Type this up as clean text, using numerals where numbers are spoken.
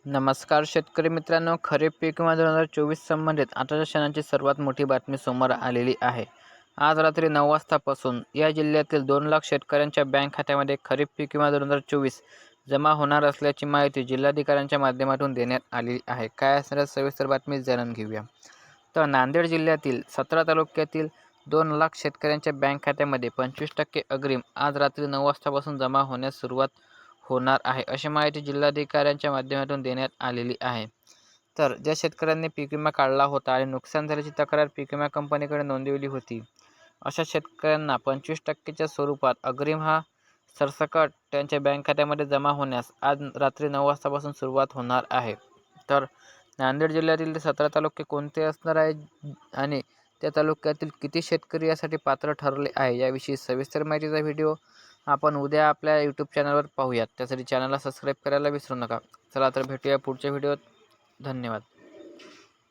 नमस्कार शेतकरी मित्रांनो, खरीप पीक विमा 2024 संबंधित आताच्या क्षणाची सर्वात मोठी बातमी समोर आलेली आहे. आज रात्री 9 वाजतापासून या जिल्ह्यातील 2 लाख शेतकऱ्यांच्या बँक खात्यामध्ये खरीप पीक विमा 2024 जमा होणार असल्याची माहिती जिल्हाधिकाऱ्यांच्या माध्यमातून देण्यात आली आहे. काय असणाऱ्या सविस्तर बातमी जाणून घेऊया. तर नांदेड जिल्ह्यातील 17 तालुक्यातील 2 लाख शेतकऱ्यांच्या बँक खात्यामध्ये 25% अग्रिम आज रात्री 9 वाजतापासून जमा होण्यास सुरुवात होणार आहे, अशी माहिती जिल्हाधिकाऱ्यांच्या माध्यमातून देण्यात आलेली आहे. तर ज्या शेतकऱ्यांनी पीक विमा काढला होता आणि नुकसान झाल्याची तक्रार पीक विमा कंपनीकडे नोंदवली होती, अशा शेतकऱ्यांना 25%च्या स्वरूपात अग्रिम हा सरसकट त्यांच्या बँक खात्यामध्ये जमा होण्यास आज रात्री 9 वाजतापासून सुरुवात होणार आहे. तर नांदेड जिल्ह्यातील ते 17 तालुके कोणते असणार आहे आणि त्या तालुक्यातील किती शेतकरी यासाठी पात्र ठरले आहे, याविषयी सविस्तर माहितीचा व्हिडिओ आपण उद्या आपल्या यूट्यूब चॅनलवर पाहूयात. त्यासाठी चॅनलला सबस्क्राईब करायला विसरू नका. चला तर भेटूया पुढच्या व्हिडिओत. धन्यवाद.